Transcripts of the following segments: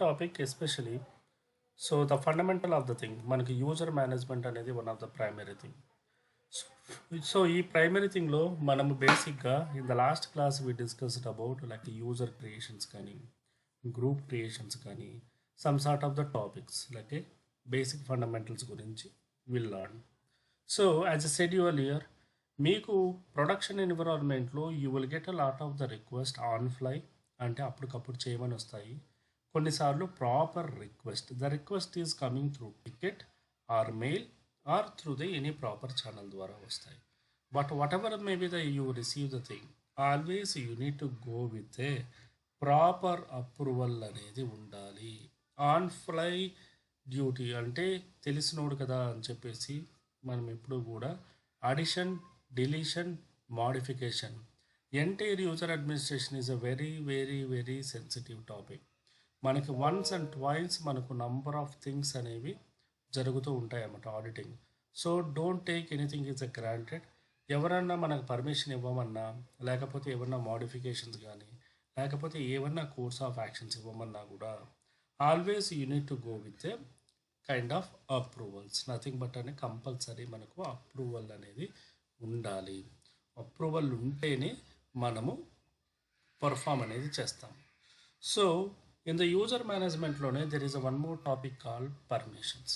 Topic especially so the fundamental of the thing మనకి user management అనేది one of the primary thing. So ఈ primary థింగ్లో మనము బేసిక్గా in the last class we discussed about like user creations కానీ group creations కానీ some sort of the topics like basic fundamentals గురించి will learn. So as a said year మీకు production ఎన్విరాన్మెంట్లో you will get a lot of the request on fly, అంటే అప్పటికప్పుడు చేయమని వస్తాయి. కొన్నిసార్లు proper request, the request is coming through ticket are male or through the any proper channel ద్వారా వస్తాయి. But what ever may be the you receive the thing, always you need to go with a proper approval అనేది ఉండాలి. On fly duty అంటే తెలిసినోడు కదా అని చెప్పేసి మనం ఎప్పుడు కూడా addition, deletion, modification, entire user administration is a very very very sensitive topic. మనకి వన్స్ అండ్ ట్వైస్ మనకు నంబర్ ఆఫ్ థింగ్స్ అనేవి జరుగుతూ ఉంటాయి అన్నమాట auditing. So don't take anything is a granted. ఎవరన్నా మనకు పర్మిషన్ ఇవ్వమన్నా, లేకపోతే ఏమన్నా మోడిఫికేషన్స్ కానీ, లేకపోతే ఏమన్నా కోర్స్ ఆఫ్ యాక్షన్స్ ఇవ్వమన్నా కూడా always you need to go with a kind of approvals. Nothing but అని కంపల్సరీ మనకు అప్రూవల్ అనేది ఉండాలి. అప్రూవల్ ఉంటేనే మనము పర్ఫామ్ అనేది చేస్తాం. సో ఇన్ ద యూజర్ మేనేజ్మెంట్లోనే there is a one more topic called permissions.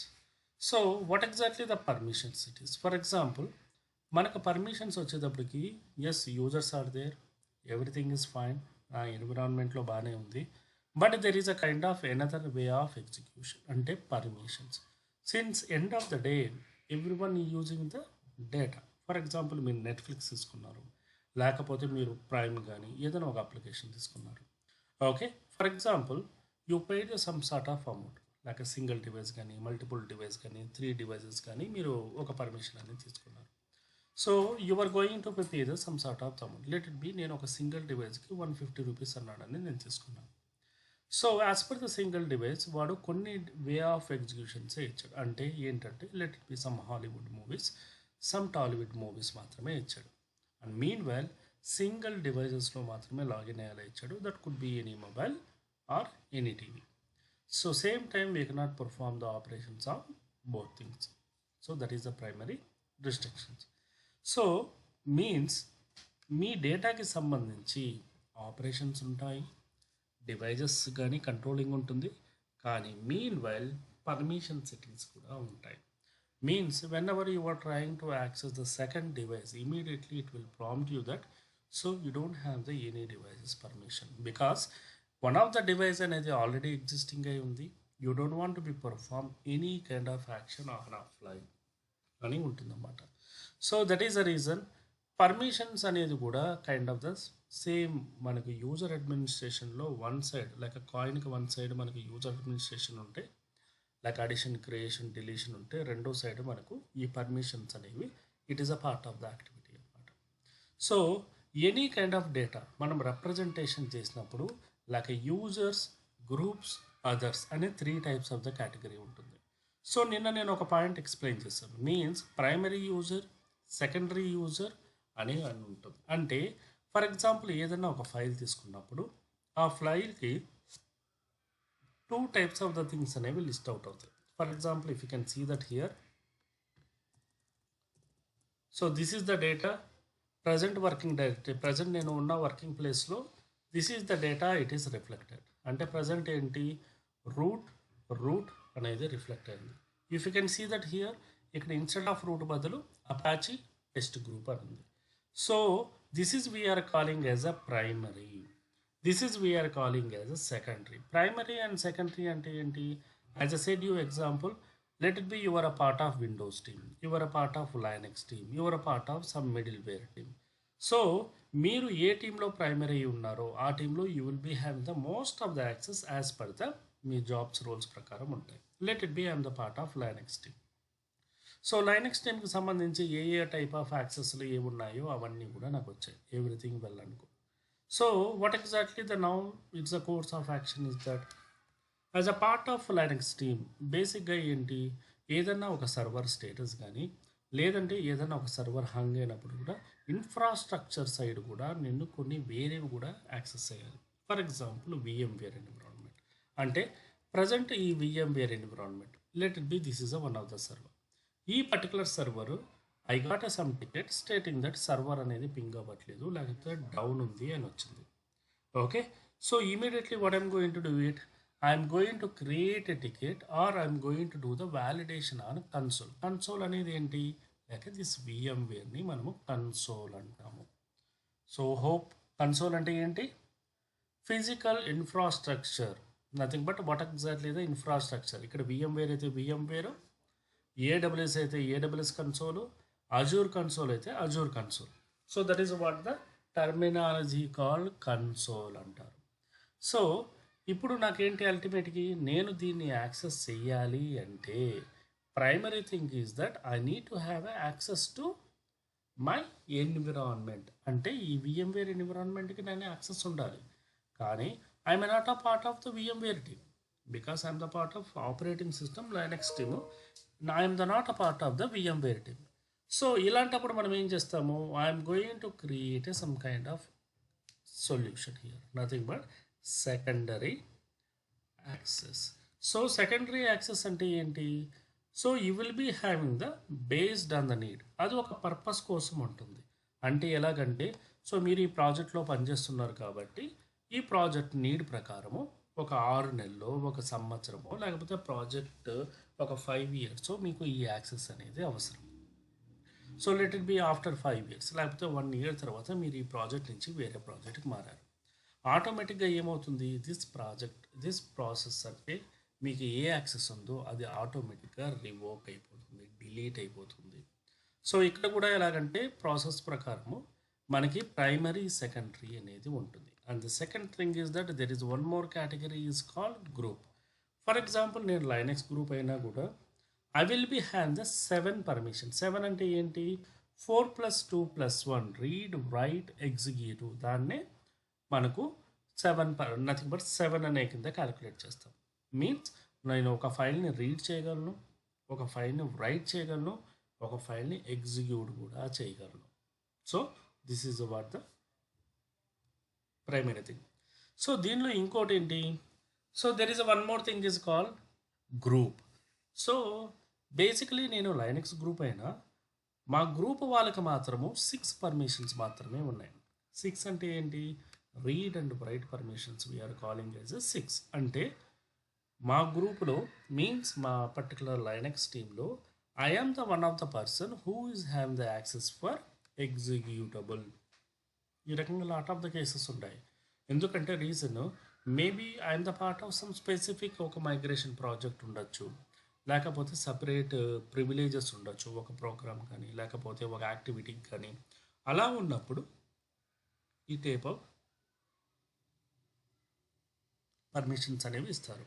So what exactly the permissions it is? For example మనకు పర్మిషన్స్ వచ్చేటప్పటికి as users are there, everything is fine, ఆ ఎన్విరాన్మెంట్లో బాగానే ఉంది. But there is a kind of another way of execution, అంటే permissions. Since end of the day everyone using the data. For example మీరు Netflix తీసుకున్నారు, లేకపోతే మీరు prime కానీ ఏదైనా ఒక అప్లికేషన్ తీసుకున్నారు. Okay, for example you paid some sort of amount, like single device కానీ, మల్టిపుల్ డివైస్ కానీ, 3 డివైసెస్ కానీ మీరు ఒక పర్మిషన్ అనేది తీసుకున్నారు. So you are going to pay the some sort of amount. Let it be నేను ఒక సింగిల్ డివైస్కి 150 రూపీస్ అన్నాడని నేను తీసుకున్నాను. So as per the single device వాడు కొన్ని వే ఆఫ్ ఎగ్జిక్యూషన్సే ఇచ్చాడు. అంటే ఏంటంటే let it be some Hollywood movies, some Tollywood movies మాత్రమే ఇచ్చాడు. అండ్ మీన్ వైల్ సింగిల్ డివైజెస్లో మాత్రమే లాగిన్ అయ్యేలా ఇచ్చాడు. That could be any mobile or any TV. So same time we cannot perform the operations of both things. So that is the primary restrictions. So means మీ డేటాకి సంబంధించి operations ఉంటాయి, devices కానీ controlling ఉంటుంది, కానీ mean while permission settings కూడా ఉంటాయి. Means whenever you are trying to access the second device, immediately it will prompt you that so you don't have the any devices permission, because one of the device అనేది already existing అయి ఉంది. You don't want to be perform any kind of action on offline అని ఉంటుందన్నమాట. So that is the reason permissions అనేది కూడా kind of the same మనకు user అడ్మినిస్ట్రేషన్లో one side, like కాయిన్కి వన్ సైడ్ మనకు యూజర్ అడ్మినిస్ట్రేషన్ ఉంటే, లైక్ అడిషన్, క్రియేషన్, డిలీషన్ ఉంటే, రెండో సైడ్ మనకు ఈ పర్మిషన్స్ అనేవి it is a part of the activity అనమాట. So any kind of data మనం రిప్రజెంటేషన్ చేసినప్పుడు లైక్ యూజర్స్, గ్రూప్స్, అదర్స్ అనే 3 టైప్స్ ఆఫ్ ద కేటగిరీ ఉంటుంది. సో నిన్న నేను ఒక పాయింట్ ఎక్స్ప్లెయిన్ చేశాను. Means primary user, secondary user అని ఉంటుంది. అంటే ఫర్ ఎగ్జాంపుల్ ఏదైనా ఒక ఫైల్ తీసుకున్నప్పుడు ఆ ఫైల్కి 2 types of the things అనేవి లిస్ట్ అవుట్ అవుతాయి. For example if you can see that here, so this is the data present working directory. Present నేను ఉన్న వర్కింగ్ ప్లేస్లో this is the data it is reflected. అంటే present ఏంటి, root అనేది reflect అయింది. If you can see that here, ఇక్కడ instead of root బదులు Apache test group అని ఉంది. So this is we're calling as a primary, this is we're calling as a secondary. Primary and secondary అంటే ఏంటి? As a said you example, let it be you are a part of Windows team, you are a part of Linux team, you are a part of some middleware team. So మీరు ఏ టీంలో primary ఉన్నారో ఆ టీంలో you will be having the most of the access as per the మీ jobs roles ప్రకారం ఉంటాయి. Let it be I'm the part of Linux team. So Linux టీమ్కి సంబంధించి ఏ టైప్ ఆఫ్ యాక్సెస్లు ఏమున్నాయో అవన్నీ కూడా నాకు వచ్చాయి. ఎవ్రీథింగ్ వెల్ అనుకో. So what exactly the now it's a course of action is that as a part of Linux team బేసిక్గా ఏంటి, ఏదన్నా ఒక సర్వర్ స్టేటస్ కానీ, లేదంటే ఏదైనా ఒక సర్వర్ హంగ్ అయినప్పుడు కూడా ఇన్ఫ్రాస్ట్రక్చర్ సైడ్ కూడా నిన్ను కొన్ని వేరేవి కూడా యాక్సెస్ చేయాలి. ఫర్ ఎగ్జాంపుల్ VMware ఎన్విరాన్మెంట్ అంటే present ఈ VMware environment. Let it be this is a one of the server. ఈ particular server I got some ticket stating that server అనేది పింగ్ అవ్వట్లేదు లేకపోతే డౌన్ ఉంది అని వచ్చింది. Okay, so immediately what I'm going to do it, I'm going to create a ticket or I'm going to do the validation on console. Console అనేది ఏంటి, లేక this VMwareని మనము కన్సోల్ అంటాము. సో హోప్ కన్సోల్ అంటే ఏంటి, physical infrastructure, nothing but what exactly the infrastructure. ఇక్కడ VMware అయితే VMware, AWS అయితే AWS కన్సోల్, అజూర్ కన్సోల్ అయితే Azure console. So that is what the terminology called console అంటారు. సో ఇప్పుడు నాకేంటి అల్టిమేట్గా నేను దీన్ని యాక్సెస్ చేయాలి అంటే primary thing is that I need to have access to my environment. అంటే ఈ VMware ఎన్విరాన్మెంట్కి నేను యాక్సెస్ ఉండాలి. కానీ I'm not a part of the VMware team because I'm the part of operating system Linux team. I'm the not a part of the VMware team. So ఇలాంటప్పుడు మనం ఏం చేస్తాము, I'm going to create a some kind of solution here, nothing but secondary access. So secondary access అంటే ఏంటి, so you will be having the based on the need. అది ఒక purpose కోసం ఉంటుంది. అంటే ఎలాగంటే, సో మీరు ఈ ప్రాజెక్ట్లో పనిచేస్తున్నారు కాబట్టి ఈ ప్రాజెక్ట్ నీడ్ ప్రకారము ఒక 6 నెలలో, ఒక సంవత్సరమో, లేకపోతే ప్రాజెక్ట్ ఒక 5 years మీకు ఈ యాక్సెస్ అనేది అవసరం. So let it B after 5 years, లేకపోతే 1 year తర్వాత మీరు ఈ ప్రాజెక్ట్ నుంచి వేరే ప్రాజెక్ట్కి మారారు. ఆటోమేటిక్గా ఏమవుతుంది, దిస్ ప్రాసెస్ అంటే మీకు ఏ యాక్సెస్ ఉందో అది ఆటోమేటిక్గా రివోక్ అయిపోతుంది, డిలీట్ అయిపోతుంది. సో ఇక్కడ కూడా ఎలాగంటే ప్రాసెస్ ప్రకారము మనకి ప్రైమరీ సెకండరీ అనేది ఉంటుంది. And the second thing is that there is one more category is called group. For example నేను లైనక్స్ గ్రూప్ అయినా కూడా I will be have the 7 permission. 7 అంటే ఏంటి, 4 + 2 + 1 రీడ్, రైట్, ఎగ్జిక్యూటివ్. దాన్నే మనకు 7 నథింగ్ బట్ 7 అనే కింద క్యాలిక్యులేట్ చేస్తాం. మీన్స్ నేను ఒక ఫైల్ని రీడ్ చేయగలను, ఒక ఫైల్ని రైట్ చేయగలను, ఒక ఫైల్ని ఎగ్జిక్యూట్ కూడా చేయగలను. So this is about the primary thing. So దీనిలో ఇంకోటి ఏంటి, so there is one more thing is called group. So basically నేను లైనక్స్ గ్రూప్ అయినా మా గ్రూప్ వాళ్ళకి మాత్రము 6 పర్మిషన్స్ మాత్రమే ఉన్నాయి. 6 అంటే ఏంటి, read and write permissions we're calling as 6. అంటే మా గ్రూప్లో మీన్స్ మా పర్టికులర్ లైనక్స్ టీంలో I am the one of the person who is have the access for executable. ఈ రకంగా లాట్ ఆఫ్ ద కేసెస్ ఉంటాయి. ఎందుకంటే reason maybe I'm the part of some specific ఒక మైగ్రేషన్ ప్రాజెక్ట్ ఉండొచ్చు, లేకపోతే separate privileges ఉండొచ్చు ఒక ప్రోగ్రామ్ కానీ, లేకపోతే ఒక యాక్టివిటీకి కానీ. అలా ఉన్నప్పుడు ఈ టైప్ ఆఫ్ పర్మిషన్స్ అనేవి ఇస్తారు.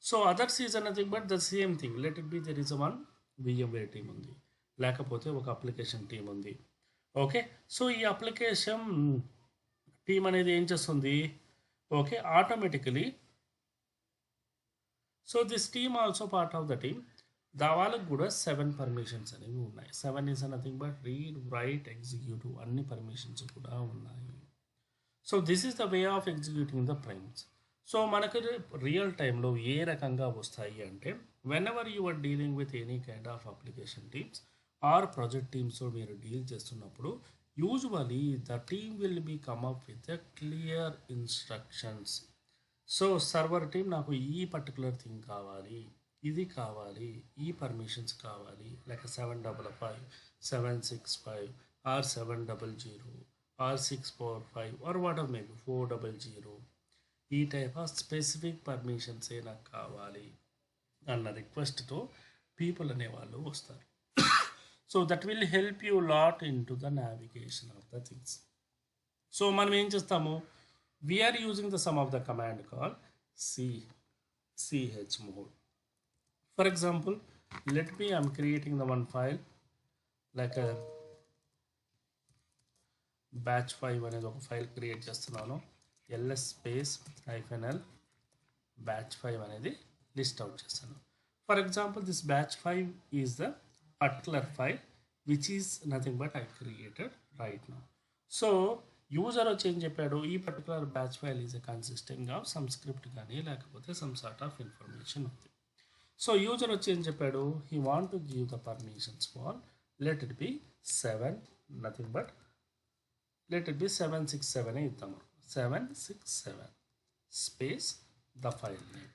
So others is nothing but the same thing. Let it B there is one VMware team ఉంది, లేకపోతే ఒక అప్లికేషన్ టీమ్ ఉంది. ఓకే, సో ఈ అప్లికేషన్ టీమ్ అనేది ఏం చేస్తుంది, okay automatically so this team also part of the team. వాళ్ళకు కూడా 7 పర్మిషన్స్ అనేవి ఉన్నాయి. 7 is nothing but read, right, executive అన్ని పర్మిషన్స్ కూడా ఉన్నాయి. So this is the way of executing the primes. So మనకు రియల్ టైంలో ఏ రకంగా వస్తాయి అంటే, whenever you are dealing with any kind of application teams or project టీమ్స్తో మీరు డీల్ చేస్తున్నప్పుడు usually the team will be come up with the clear instructions. So server team నాకు ఈ పర్టికులర్ థింగ్ కావాలి, ఇది కావాలి, ఈ పర్మిషన్స్ కావాలి, like 755, 765 or 700 or 645 or whatever maybe 400. ఈ టైప్ ఆఫ్ స్పెసిఫిక్ పర్మిషన్స్ ఏ నాకు కావాలి అన్న రిక్వెస్ట్తో పీపుల్ అనేవాళ్ళు వస్తారు. So that will help you lot in to the navigation of the things. So మనం ఏం చేస్తాము, we're using the some of the command call chmod. For example, let me I'm creating the one file like a batch 5 అనేది ఒక file create చేస్తున్నాను. ls space -l batch 5 అనేది list out చేస్తాను. For example this batch 5 is the particular file which is nothing but I created right now. So user వచ్చి ఏం చెప్పాడు, ఈ particular batch file is consisting of some script కానీ లేకపోతే some sort of information ఉంది. So user వచ్చి ఏం చెప్పాడు, he want to give the permissions for let it be 7, nothing but let it be 767 ఇద్దాము. 767 space the file name.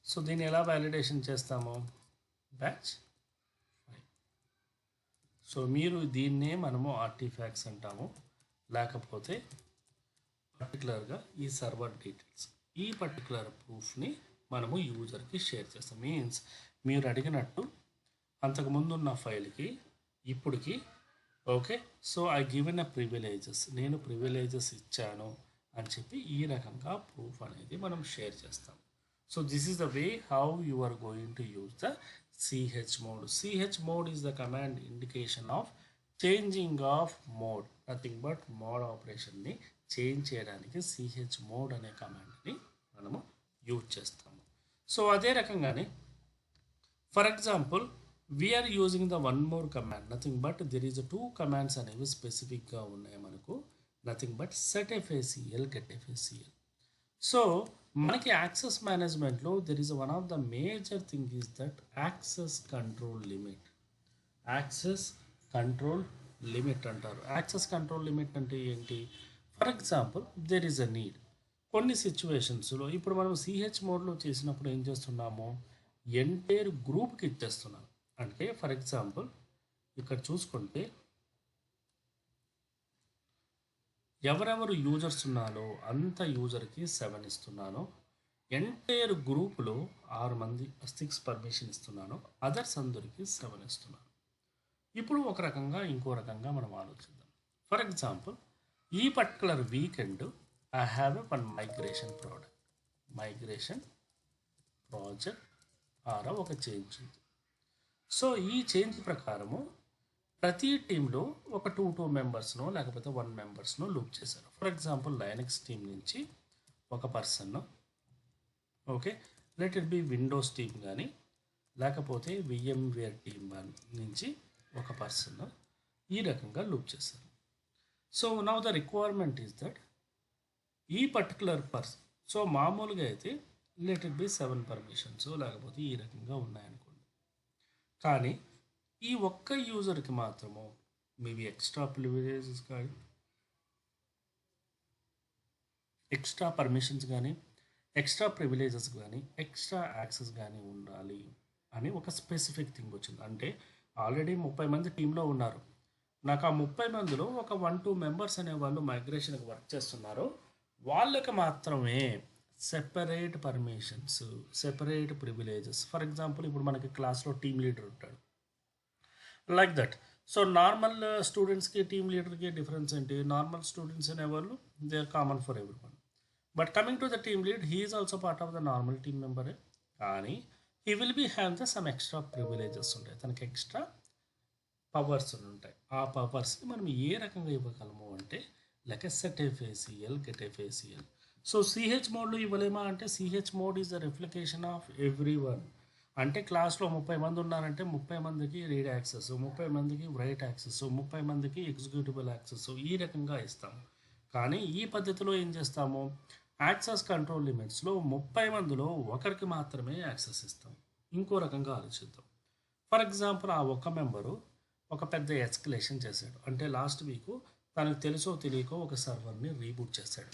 So దీన్ని ఎలా validation చేస్తాము, బ్యాచ్ ఫైల్. సో మీరు దీన్నే మనము ఆర్టిఫాక్ట్స్ అంటాము, లేకపోతే పర్టికులర్గా ఈ సర్వర్ డీటెయిల్స్, ఈ పర్టికులర్ ప్రూఫ్ని మనము యూజర్కి షేర్ చేస్తాం. మీన్స్ మీరు అడిగినట్టు అంతకుముందు ఉన్న ఫైల్కి ఇప్పటికి okay, so I given a privileges, నేను ప్రివిలేజెస్ ఇచ్చాను అని చెప్పి ఈ రకంగా ప్రూఫ్ అనేది మనం షేర్ చేస్తాం. So this is the way how you are going to use the chmod. Chmod is the command indication of changing of mode, nothing but mode operation ni change cheyadaniki chmod ane command ni manamu use chestamu. So ade rakangane for example we are using the one more command, nothing but there is a two commands అనేవి specific గా ఉన్నాయి మనకు, nothing but setfacl getfacl. So మనకి access మేనేజ్మెంట్లో there is one of the major thing is that access control limit. Access control limit అంటారు. Access control limit అంటే ఏంటి, for example there is a need. కొన్ని సిచ్యువేషన్స్లో ఇప్పుడు మనం సిహెచ్ మోడ్లో చేసినప్పుడు ఏం చేస్తున్నాము, ఎంటైర్ గ్రూప్కి ఇచ్చేస్తున్నాం. అంటే ఫర్ ఎగ్జాంపుల్ ఇక్కడ చూసుకుంటే ఎవరెవరు యూజర్స్ ఉన్నారో అంత యూజర్కి 7 ఇస్తున్నాను, ఎంటైర్ గ్రూప్లో 6 మంది 6 పర్మిషన్ ఇస్తున్నాను, అదర్స్ అందరికి 7 ఇస్తున్నాను. ఇప్పుడు ఒక రకంగా ఇంకో రకంగా మనం ఆలోచిద్దాం. ఫర్ ఎగ్జాంపుల్ ఈ particular weekend I have a one migration project or ఒక చేంజ్ ఉంది. సో ఈ చేంజ్ ప్రకారము ప్రతి టీంలో ఒక 2 మెంబర్స్ను లేకపోతే 1 మెంబర్స్ను లూప్ చేశారు. ఫర్ ఎగ్జాంపుల్ లైనక్స్ టీం నుంచి ఒక person, okay let it be Windows team కానీ లేకపోతే విఎంవేర్ టీం నుంచి ఒక పర్సన్ ఈ రకంగా లూప్ చేశారు. So now the requirement is that ఈ పర్టికులర్ పర్సన్, సో మామూలుగా అయితే లెట్ ఇట్ బి 7 పర్మిషన్స్ లేకపోతే ఈ రకంగా ఉన్నాయనుకోండి, కానీ ఈ ఒక్క యూజర్కి మాత్రము మేబీ ఎక్స్ట్రా ప్రివిలేజెస్ కానీ ఎక్స్ట్రా పర్మిషన్స్ కానీ ఎక్స్ట్రా ప్రివిలేజెస్ కానీ ఎక్స్ట్రా యాక్సెస్ కానీ ఉండాలి అని ఒక స్పెసిఫిక్ థింగ్ వచ్చింది. అంటే ఆల్రెడీ 30 మంది టీంలో ఉన్నారు, నాకు ఆ 30 మందిలో ఒక 1-2 మెంబర్స్ అనే వాళ్ళు మైగ్రేషన్కి వర్క్ చేస్తున్నారు, వాళ్ళకి మాత్రమే separate permissions separate privileges. For example ఇప్పుడు మనకి క్లాస్లో టీమ్ లీడర్ ఉంటాడు, లైక్ దట్. సో నార్మల్ స్టూడెంట్స్కి టీమ్ లీడర్కి డిఫరెన్స్ ఏంటి, నార్మల్ స్టూడెంట్స్ అనేవాళ్ళు they are common for everyone, but coming to the team lead he is also part of the normal team మెంబరే, కానీ he will be have the some extra privileges ఉంటాయి, తనకి extra powers ఉంటాయి. ఆ పవర్స్ని మనం ఏ రకంగా ఇవ్వగలము అంటే like setfacl getfacl. So CH మోడ్లో ఇవ్వలేమా అంటే CH mod is the replication of everyone. అంటే క్లాస్లో 30 మంది ఉన్నారంటే 30 మందికి రీడ్ యాక్సెస్, 30 మందికి రైట్ యాక్సెస్, 30 మందికి ఎగ్జిక్యూటిబుల్ యాక్సెస్ ఈ రకంగా ఇస్తాము. కానీ ఈ పద్ధతిలో ఏం చేస్తాము, యాక్సెస్ కంట్రోల్ లిమిట్స్లో 30 మందిలో ఒకరికి మాత్రమే యాక్సెస్ ఇస్తాం. ఇంకో రకంగా ఆలోచిద్దాం. ఫర్ ఎగ్జాంపుల్ ఆ ఒక్క మెంబరు ఒక పెద్ద ఎస్కలేషన్ చేశాడు, అంటే లాస్ట్ వీక్ తనకు తెలుసో తెలియకో ఒక సర్వర్ని రీబూట్ చేశాడు.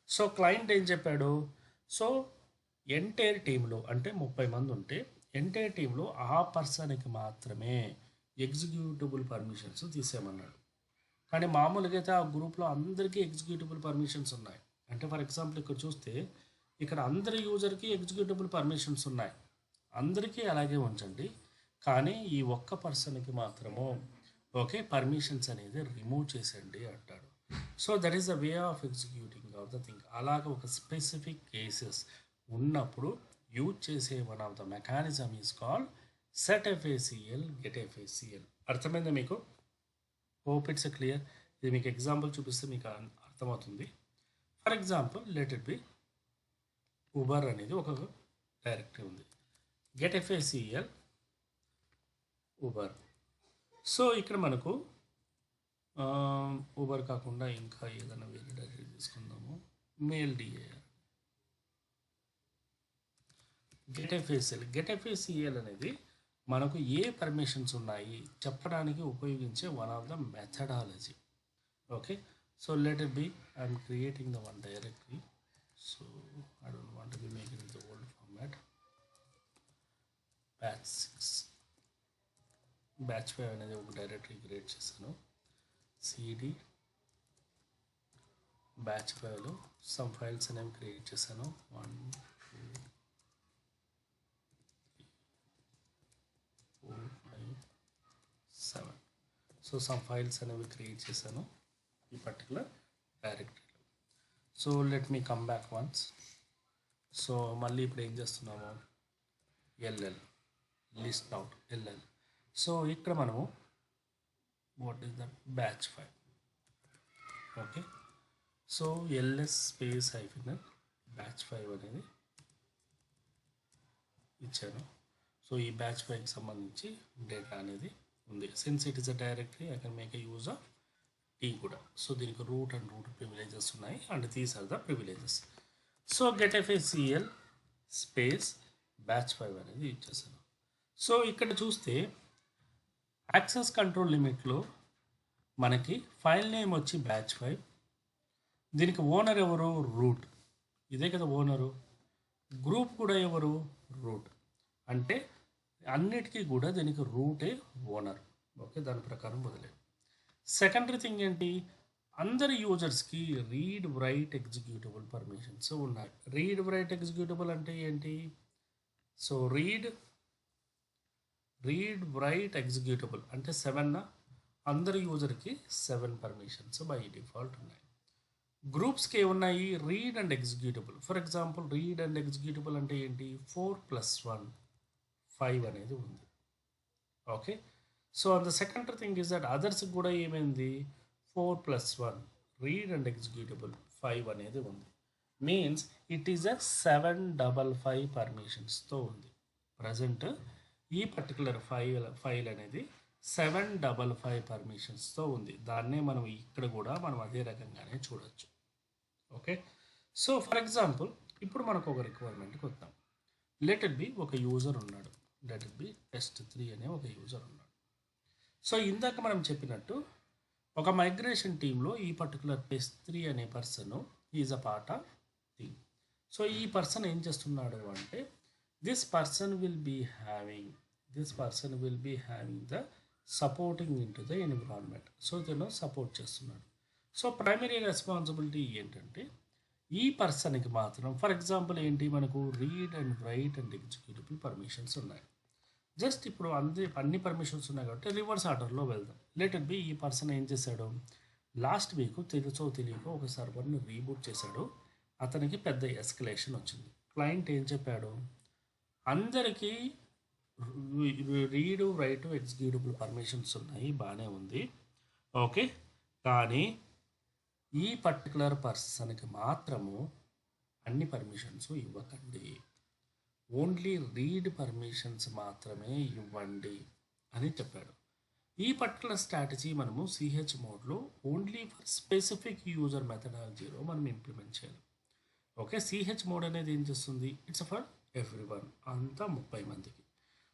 సో క్లయింట్ ఏం చెప్పాడు, సో ఎంటైర్ టీంలో అంటే 30 మంది ఉంటే ఎంటైర్ టీంలో ఆ పర్సన్కి మాత్రమే ఎగ్జిక్యూటిబుల్ పర్మిషన్స్ తీసేయమన్నాడు. కానీ మామూలుగా అయితే ఆ గ్రూప్లో అందరికీ ఎగ్జిక్యూటిబుల్ పర్మిషన్స్ ఉన్నాయి. అంటే ఫర్ ఎగ్జాంపుల్ ఇక్కడ చూస్తే ఇక్కడ అందరి యూజర్కి ఎగ్జిక్యూటిబుల్ పర్మిషన్స్ ఉన్నాయి, అందరికీ అలాగే ఉంచండి, కానీ ఈ ఒక్క పర్సన్కి మాత్రము ఓకే పర్మిషన్స్ అనేది రిమూవ్ చేసేయండి అంటాడు. So that is the way of executing of the thing. అలాగే ఒక స్పెసిఫిక్ కేసెస్ ఉన్నప్పుడు యూజ్ చేసే one of the mechanism is called setfacl getfacl. అర్థమైందా మీకు? Hope it's clear. ఇది మీకు ఎగ్జాంపుల్ చూపిస్తే మీకు అర్థమవుతుంది. For example let it B Uber అనేది ఒక డైరెక్టరీ ఉంది, getfacl ఉబర్. సో ఇక్కడ మనకు ఊబర్ కాకుండా ఇంకా ఏదైనా వేరే డైరెక్టరీ తీసుకుందాము. మెయిల్ డిఏఆర్, గెట్ఎఫ్ఏసిఎల్ అనేది మనకు ఏ పర్మిషన్స్ ఉన్నాయి చెప్పడానికి ఉపయోగించే one of the methodology. Okay, so let it be I'm creating the one directory. So I don't want to be making the old format. Batch 6, batch 5 అనేది ఒక డైరెక్టరీ క్రియేట్ చేశాను. CD batch 5లో some files అనేవి create చేశాను. 1 2 4 5 7. So some files అనేవి create చేశాను ఈ particular డైరెక్టరీలో. So let me come back once. So మళ్ళీ ఇప్పుడు ఏం చేస్తున్నాము, LL list out LL. So ఇక్కడ మనము what is that batch 5. Okay, so LS space hyphen batch 5 అనేది ఇచ్చాను. సో ఈ బ్యాచ్ 5కి సంబంధించి డేటా అనేది ఉంది. Since it is a directory I can make a use of T కూడా. సో దీనికి రూట్ అండ్ రూట్ ప్రివిలేజెస్ ఉన్నాయి and these are the privileges. So get FACL space batch 5 అనేది ఇచ్చేసాను. సో ఇక్కడ చూస్తే యాక్సెస్ కంట్రోల్ లిమిట్లో మనకి ఫైల్ నేమ్ వచ్చి batch 5, దీనికి ఓనర్ ఎవరు, రూట్, ఇదే కదా ఓనరు. గ్రూప్ కూడా ఎవరు, రూట్. అంటే అన్నిటికీ కూడా దీనికి రూటే ఓనర్. ఓకే, దాని ప్రకారం వదిలేదు. సెకండరీ థింగ్ ఏంటి, అందరి యూజర్స్కి రీడ్ రైట్ ఎగ్జిక్యూటబుల్ పర్మిషన్స్ ఉన్నాయి. రీడ్ రైట్ ఎగ్జిక్యూటబుల్ అంటే ఏంటి, సో రీడ్ రైట్ ఎగ్జిక్యూటబుల్ అంటే 7. అందరి యూజర్కి 7 పర్మిషన్స్ బై డిఫాల్ట్ ఉన్నాయి. గ్రూప్స్కి ఏమున్నాయి, read and executable. For example read and executable అంటే ఏంటి, 4+1 5 అనేది ఉంది. Okay, so the second thing is that అదర్స్కి కూడా ఏమైంది, 4+1 రీడ్ అండ్ ఎగ్జిక్యూటబుల్ 5 అనేది ఉంది. మీన్స్ ఇట్ ఈస్ అ 755 పర్మిషన్స్తో ఉంది. ప్రజెంట్ ఈ పర్టికులర్ ఫైల్ అనేది 755 పర్మిషన్స్తో ఉంది. దాన్నే మనం ఇక్కడ కూడా మనం అదే రకంగానే చూడొచ్చు. ఓకే, సో ఫర్ ఎగ్జాంపుల్ ఇప్పుడు మనకు ఒక రిక్వైర్మెంట్కి వద్దాం. లెట్ ఇట్ బి ఒక యూజర్ ఉన్నాడు, లెట్ ఇట్ బి test3 అనే ఒక యూజర్ ఉన్నాడు. సో ఇందాక మనం చెప్పినట్టు ఒక మైగ్రేషన్ టీంలో ఈ పర్టికులర్ test3 అనే person is a part of team. So ఈ పర్సన్ ఏం చేస్తున్నాడు అంటే this person will be having the supporting into the environment. So దీనిలో సపోర్ట్ చేస్తున్నాడు. సో ప్రైమరీ రెస్పాన్సిబిలిటీ ఏంటంటే ఈ పర్సన్కి మాత్రం ఫర్ ఎగ్జాంపుల్ ఏంటి, మనకు read and right and executable permissions ఉన్నాయి. జస్ట్ ఇప్పుడు అన్ని పర్మిషన్స్ ఉన్నాయి కాబట్టి రివర్స్ ఆర్డర్లో వెళ్దాం. లెట్ ఇట్ బి ఈ పర్సన్ ఏం చేశాడు, లాస్ట్ వీక్ తెలుసో తెలియకో ఒక సర్వర్ని రీబూట్ చేశాడు. అతనికి పెద్ద ఎస్కలేషన్ వచ్చింది. క్లయింట్ ఏం చెప్పాడు, అందరికీ రీడు రైట్ ఎగ్జిక్యూటబుల్ పర్మిషన్స్ ఉన్నాయి, బాగానే ఉంది. ఓకే, కానీ ఈ పర్టికులర్ పర్సన్కి మాత్రము అన్ని పర్మిషన్స్ ఇవ్వకండి, ఓన్లీ రీడ్ పర్మిషన్స్ మాత్రమే ఇవ్వండి అని చెప్పాడు. ఈ పర్టికులర్ స్ట్రాటజీ మనము సిహెచ్ మోడ్లో ఓన్లీ ఫర్ స్పెసిఫిక్ యూజర్ మెథడాలజీలో మనం ఇంప్లిమెంట్ చేయాలి. ఓకే, సిహెచ్ మోడ్ అనేది ఏం చేస్తుంది, ఇట్స్ ఫర్ ఎవ్రీవన్, అంతా 30 మందికి.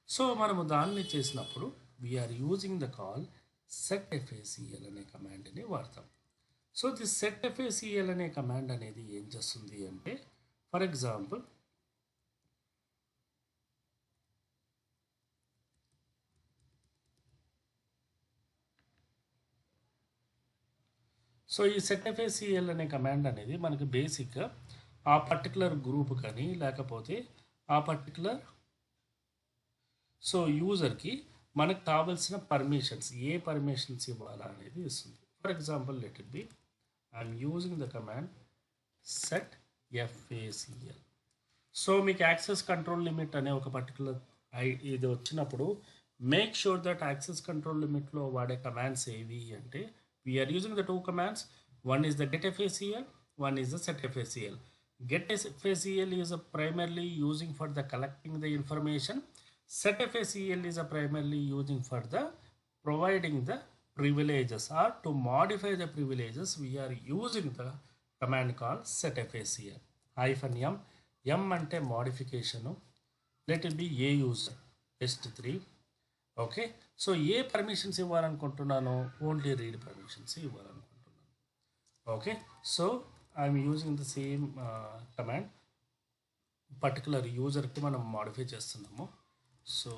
సో మనము దాన్ని చేసినప్పుడు we're using the call setFACL అనే కమాండ్ని వాడతాం. సో ది setFACL అనే కమాండ్ అనేది ఏం చేస్తుంది అంటే ఫర్ ఎగ్జాంపుల్ సో ఈ setFACL అనే కమాండ్ అనేది మనకి బేసిక్గా ఆ పర్టికులర్ గ్రూప్ కానీ లేకపోతే ఆ పర్టికులర్ సో యూజర్కి మనకు కావాల్సిన పర్మిషన్స్ ఏ పర్మిషన్స్ ఇవ్వాలా అనేది ఇస్తుంది. For example let it be I'm using the command setFACL. So మీకు యాక్సెస్ కంట్రోల్ లిమిట్ అనే ఒక పర్టికులర్ ఇది వచ్చినప్పుడు make sure that access control లిమిట్లో వాడే కమాండ్స్ ఏవి అంటే we're using the 2 commands. One is the getFACL, one is the setFACL. getFACL is primarily using for the collecting the information. setFACL is primarily using for the providing the privileges or to modify the privileges, we are using the command called setfacl hyphen m అంటే modification, let it be a user test3. Okay, so ఏ permissions ఇవ్వాలనుకుంటున్నాను, only read permissions ఇవ్వాలనుకుంటున్నాను. Okay, so I'm using the same command, particular యూజర్కి మనం modify చేస్తున్నాము. So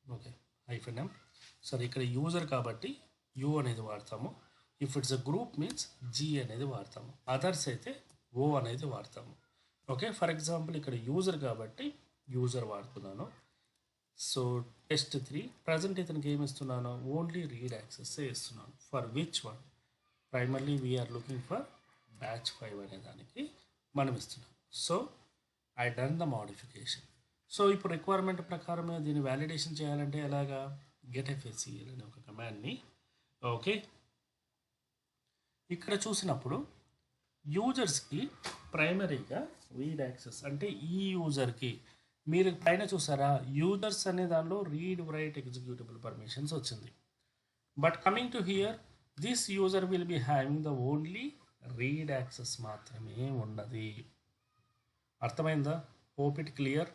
okay, hyphen M. సరే, ఇక్కడ user కాబట్టి యూ అనేది వాడతాము. If it's a group means G అనేది వాడతాము. అదర్స్ అయితే ఓ అనేది వాడతాము. ఓకే, ఫర్ ఎగ్జాంపుల్ ఇక్కడ యూజర్ కాబట్టి యూజర్ వాడుతున్నాను. సో test3 ప్రజెంట్ ఇతనికి ఏమి ఇస్తున్నాను, ఓన్లీ రీడ్ యాక్సెస్ ఇస్తున్నాను. For which one, primarily we're looking for batch 5 అనే దానికి మనం ఇస్తున్నాం. So I done the modification. So ఇప్పుడు రిక్వైర్మెంట్ ప్రకారమే దీన్ని వ్యాలిడేషన్ చేయాలంటే ఎలాగా, getfacl అనే ఒక కమాండ్ని. ఓకే, ఇక్కడ చూసినప్పుడు యూజర్స్కి ప్రైమరీగా రీడ్ యాక్సెస్ అంటే ఈ యూజర్కి, మీరు పైన చూసారా యూజర్స్ అనే దానిలో రీడ్ రైట్ ఎగ్జిక్యూటబుల్ పర్మిషన్స్ వచ్చింది. But coming to here, this user will be having the only read access మాత్రమే ఉన్నది. అర్థమైందా? Hope it clear.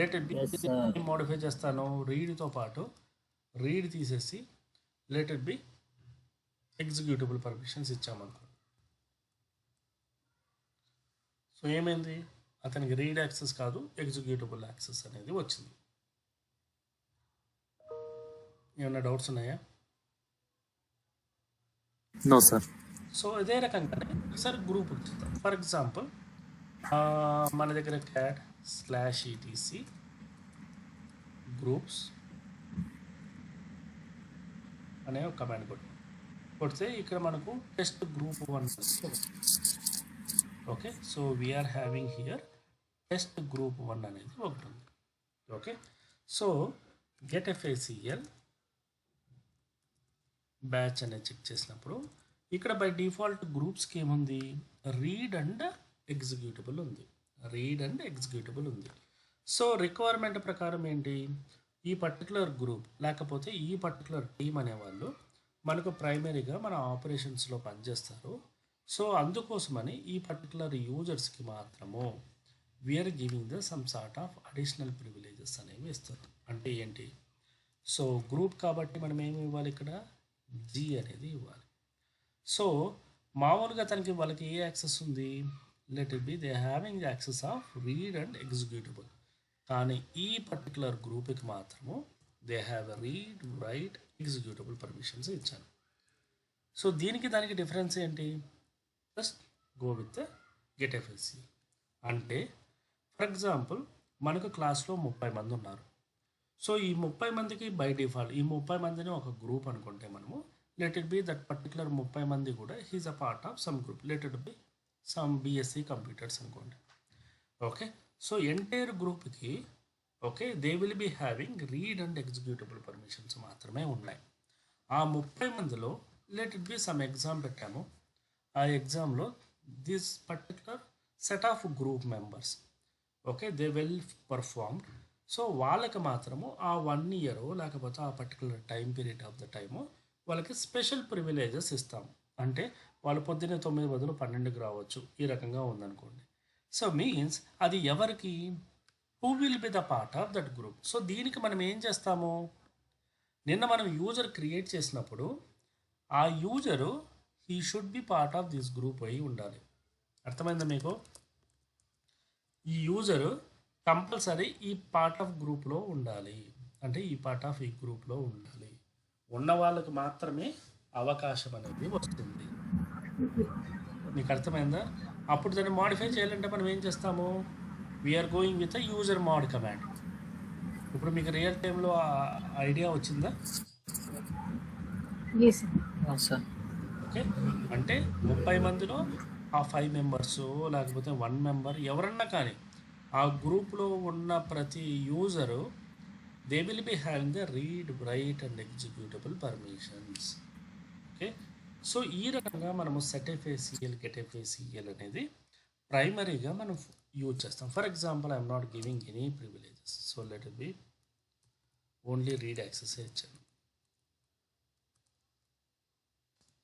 Let it be modify చేస్తాను, రీడ్తో పాటు రీడ్ తీసేసి let it be executable permissions ఇచ్చామనుకో. సో ఏమైంది, అతనికి రీడ్ యాక్సెస్ కాదు ఎగ్జిక్యూటబుల్ యాక్సెస్ అనేది వచ్చింది. ఏమైనా డౌట్స్ ఉన్నాయా? No sir. సో ఇదే రకంగానే సార్ గ్రూప్ చూద్దాం. ఫర్ ఎగ్జాంపుల్ మన దగ్గర cat/etc గ్రూప్స్ అనే ఒక కమాండ్ కొడితే ఇక్కడ మనకు test group 1. Okay, so we're having here test group 1 అనేది ఒకటి ఉంది. ఓకే, సో getfacl బ్యాచ్ అనేది చెక్ చేసినప్పుడు ఇక్కడ బై డిఫాల్ట్ గ్రూప్స్కి ఏముంది, రీడ్ అండ్ ఎగ్జిక్యూటబుల్ ఉంది. సో రిక్వైర్మెంట్ ప్రకారం ఏంటి, ఈ పర్టికులర్ గ్రూప్ లేకపోతే ఈ పర్టికులర్ టీమ్ అనేవాళ్ళు మనకు ప్రైమరీగా మన ఆపరేషన్స్లో పనిచేస్తారు. సో అందుకోసమని ఈ పర్టికులర్ యూజర్స్కి మాత్రము we're giving the some sort of additional privileges అనేవి ఇస్తారు. అంటే ఏంటి, సో గ్రూప్ కాబట్టి మనం ఏమి ఇవ్వాలి, ఇక్కడ జీ అనేది ఇవ్వాలి. సో మామూలుగా తనకి వాళ్ళకి ఏ యాక్సెస్ ఉంది, let it B they having access of read and executable. కానీ ఈ పర్టికులర్ గ్రూప్కి మాత్రము they have read write executable permissions ఇచ్చాను. సో దీనికి దానికి డిఫరెన్స్ ఏంటి, జస్ట్ గో విత్ getfacl. అంటే ఫర్ ఎగ్జాంపుల్ మనకు క్లాస్లో 30 మంది ఉన్నారు. సో ఈ 30 మందికి బై డిఫాల్ట్ ఈ 30 మందిని ఒక గ్రూప్ అనుకుంటే మనము let it be that particular 30 మంది కూడా he's a part of some group, let it be some BSc computers అనుకోండి. ఓకే, సో ఎంటైర్ గ్రూప్కి okay they will be having read and executable permissions మాత్రమే ఉన్నాయి. ఆ 30 మందిలో let it be some exam పెట్టాము. ఆ ఎగ్జామ్లో this particular set of group members okay they well performed. So వాళ్ళకి మాత్రము ఆ 1 year లేకపోతే ఆ particular time period of the time వాళ్ళకి స్పెషల్ ప్రివిలేజెస్ ఇస్తాము. అంటే వాళ్ళు పొద్దున్నే 9 బదులు 12కి రావచ్చు, ఈ రకంగా ఉందనుకోండి. సో మీన్స్ అది ఎవరికి, who will be the part of that group. So దీనికి మనం ఏం చేస్తాము, నిన్న మనం యూజర్ క్రియేట్ చేసినప్పుడు ఆ user he should be part of this group అయి ఉండాలి. అర్థమైందా మీకు? ఈ యూజరు కంపల్సరీ ఈ పార్ట్ ఆఫ్ గ్రూప్లో ఉండాలి, అంటే ఈ పార్ట్ ఆఫ్ ఈ గ్రూప్లో ఉండాలి. ఉన్న వాళ్ళకి మాత్రమే అవకాశం అనేది వస్తుంది. మీకు అర్థమైందా? అప్పుడు దాన్ని మాడిఫై చేయాలంటే మనం ఏం చేస్తాము, we are going with user mod command. ఇప్పుడు మీకు రియల్ టైంలో ఐడియా వచ్చిందా? ఓకే, అంటే 30 మందిలో ఆ 5 members లేకపోతే 1 member ఎవరన్నా కానీ ఆ గ్రూప్లో ఉన్న ప్రతి user they will be having the read write and executable permissions. Okay, so ఈ రకంగా మనము setfacl getfacl అనేది ప్రైమరీగా మనం యూజ్ చేస్తాం. For example I'm not giving any privileges, so let it B only read access ఇచ్చాను.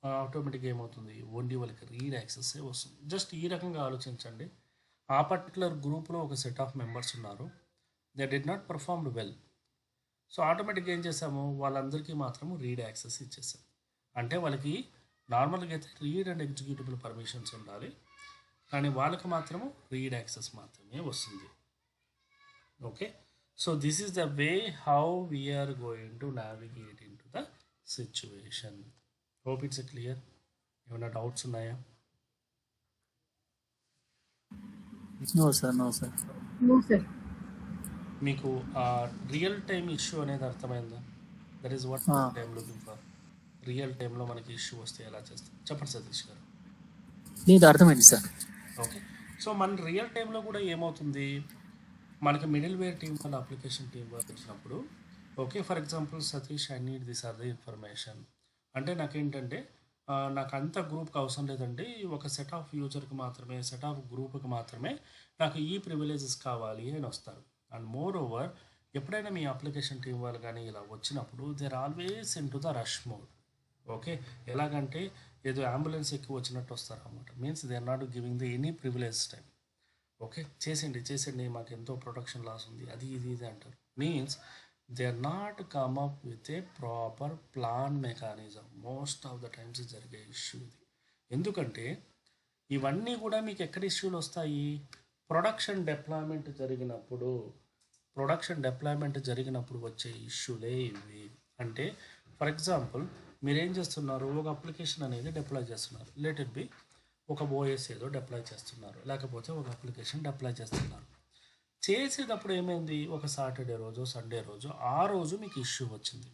ఆటోమేటిక్గా ఏమవుతుంది, ఓన్లీ వాళ్ళకి రీడ్ యాక్సెస్ వస్తుంది. జస్ట్ ఈ రకంగా ఆలోచించండి. ఆ పర్టికులర్ గ్రూప్లో ఒక సెట్ ఆఫ్ మెంబర్స్ ఉన్నారు, they did not performed well. So ఆటోమేటిక్గా ఏం చేసాము, వాళ్ళందరికీ మాత్రము రీడ్ యాక్సెస్ ఇచ్చేసాం. అంటే వాళ్ళకి నార్మల్గా అయితే రీడ్ అండ్ ఎగ్జిక్యూటిబుల్ పర్మిషన్స్ ఉండాలి, కానీ వాళ్ళకి మాత్రము రీడ్ యాక్సెస్ మాత్రమే వస్తుంది. Okay, so this is the way how we're going to navigate in to the situation. Hope it's clear. ఏమైనా డౌట్స్ ఉన్నాయా? No sir, no sir. No, sir. మీకు real time issue అనేది అర్థమైందా? That is what time looking for. Real టైంలో మనకి issue వస్తే ఎలా చేస్తాం, చెప్పండి సతీష్ గారు. లేదు, అర్థమైంది సార్. ఓకే, సో మన రియల్ టైంలో కూడా ఏమవుతుంది, మనకి మిడిల్ వేర్ టీం వాళ్ళ అప్లికేషన్ టీం వాళ్ళు వచ్చినప్పుడు, okay for example Satish I need this or the information అంటే నాకేంటంటే నాకు అంత గ్రూప్కి అవసరం లేదండి, ఒక సెట్ ఆఫ్ యూజర్కి మాత్రమే, సెట్ ఆఫ్ గ్రూప్కి మాత్రమే నాకు ఈ ప్రివిలేజెస్ కావాలి అని వస్తారు. అండ్ మోర్ ఓవర్ ఎప్పుడైనా మీ అప్లికేషన్ టీం వాళ్ళు కానీ ఇలా వచ్చినప్పుడు they are always in to the rush mode. Okay, ఎలాగంటే ఏదో అంబులెన్స్ ఎక్కి వచ్చినట్టు వస్తారు అన్నమాట. Means they are not giving the any privilege time. Okay, చేసేయండి మాకు ఎంతో ప్రొడక్షన్ లాస్ ఉంది, అది ఇది ఇది అంటారు. Means they are not come up with a proper plan mechanism. Most of the times జరిగే ఇష్యూ ఇది. ఎందుకంటే ఇవన్నీ కూడా మీకు ఎక్కడ ఇష్యూలు వస్తాయి, ప్రొడక్షన్ డిప్లాయ్మెంట్ జరిగినప్పుడు వచ్చే ఇష్యూలే ఇవి. అంటే ఫర్ ఎగ్జాంపుల్ మీరేం చేస్తున్నారు, ఒక అప్లికేషన్ అనేది డిప్లాయ్ చేస్తున్నారు, లెట్ ఇట్ బి ఒక ఓఎస్ ఏదో డిప్లాయ్ చేస్తున్నారు, లేకపోతే ఒక అప్లికేషన్ డిప్లాయ్ చేస్తున్నారు. చేసేటప్పుడు ఏమైంది, ఒక సాటర్డే రోజు సండే రోజు ఆ రోజు మీకు ఇష్యూ వచ్చింది.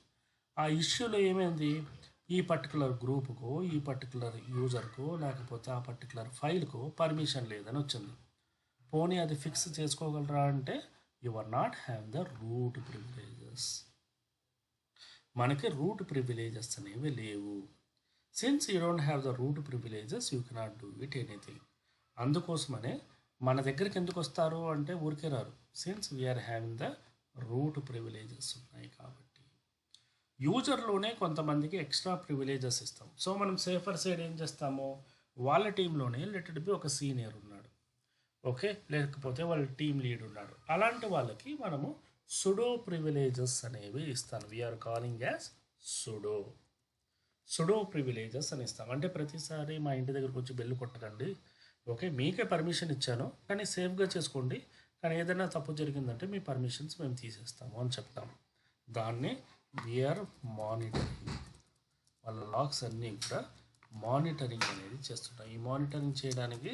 ఆ ఇష్యూలో ఏమైంది, ఈ పర్టికులర్ గ్రూపుకో, ఈ పర్టికులర్ యూజర్కో, లేకపోతే ఆ పర్టికులర్ ఫైల్కో పర్మిషన్ లేదని వచ్చింది. పోనీ అది ఫిక్స్ చేసుకోగలరా అంటే you are not have the root privileges. మనకి రూట్ ప్రివిలేజెస్ అనేవి లేవు. Since you don't have the root privileges you cannot do it anything. అందుకోసమనే మన దగ్గరికి ఎందుకు వస్తారు అంటే ఊరికే రారు, since we're having the root privileges ఉన్నాయి కాబట్టి. యూజర్లోనే కొంతమందికి ఎక్స్ట్రా ప్రివిలేజెస్ ఇస్తాం. సో మనం సేఫర్ సైడ్ ఏం చేస్తాము, వాళ్ళ టీంలోనే లెట్ ఇట్ బి ఒక సీనియర్ ఉన్నాడు, ఓకే, లేకపోతే వాళ్ళ టీం లీడ్ ఉన్నాడు, అలాంటి వాళ్ళకి మనము సుడో ప్రివిలేజెస్ అనేవి ఇస్తాను. We're calling as sudo privileges అని ఇస్తాం. అంటే ప్రతిసారి మా ఇంటి దగ్గరకు వచ్చి బెల్లు కొట్టకండి, ఓకే మీకే పర్మిషన్ ఇచ్చాను కానీ సేఫ్గా చేసుకోండి, కానీ ఏదైనా తప్పు జరిగిందంటే మీ పర్మిషన్స్ మేము తీసేస్తాము అని చెప్తాము. దాన్ని వీఆర్ మానిటరింగ్. వాళ్ళ లాగ్స్ అన్నీ కూడా మానిటరింగ్ అనేది చేస్తుంటాం. ఈ మానిటరింగ్ చేయడానికి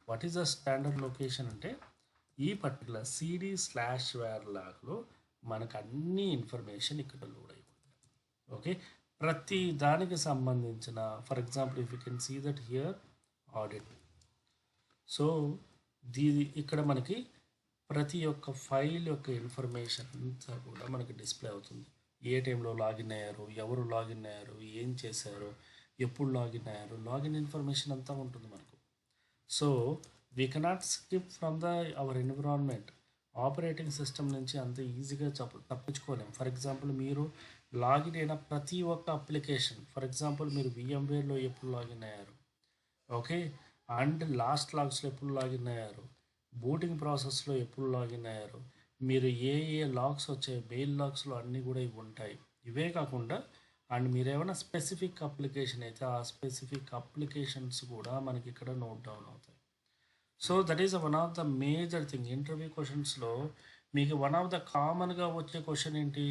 what is the standard location అంటే ఈ పర్టికులర్ CD/var లాగ్లో మనకు అన్ని ఇన్ఫర్మేషన్ ఇక్కడ లోడ్ అయిపోతుంది. ఓకే, ప్రతి దానికి సంబంధించిన for example if you can see that here audit. So ఇక్కడ మనకి ప్రతి ఒక్క ఫైల్ యొక్క ఇన్ఫర్మేషన్ అంతా కూడా మనకి డిస్ప్లే అవుతుంది. ఏ టైంలో లాగిన్ అయ్యారు, ఎవరు లాగిన్ అయ్యారు, ఏం చేశారు, ఎప్పుడు లాగిన్ అయ్యారు, లాగిన్ ఇన్ఫర్మేషన్ అంతా ఉంటుంది మనకు. So we cannot skip from the hour environment. Operating system నుంచి అంత ఈజీగా తప్పించుకోలేము. ఫర్ ఎగ్జాంపుల్ మీరు లాగిన్ అయిన ప్రతి ఒక్క అప్లికేషన్, ఫర్ ఎగ్జాంపుల్ మీరు VMwareలో ఎప్పుడు లాగిన్ అయ్యారు, ఓకే, అండ్ లాస్ట్ లాగ్స్లో ఎప్పుడు లాగిన్ అయ్యారు, బూటింగ్ ప్రాసెస్లో ఎప్పుడు లాగిన్ అయ్యారు, మీరు ఏ లాగ్స్ వచ్చాయి, మెయిల్ లాగ్స్లో అన్నీ కూడా ఇవి ఉంటాయి. ఇవే కాకుండా అండ్ మీరు ఏమైనా స్పెసిఫిక్ అప్లికేషన్ అయితే ఆ స్పెసిఫిక్ అప్లికేషన్స్ కూడా మనకి ఇక్కడ నోట్ డౌన్ అవుతాయి. So that is one of the major thing. Interview క్వశ్చన్స్లో మీకు వన్ ఆఫ్ ద కామన్గా వచ్చే క్వశ్చన్ ఏంటి,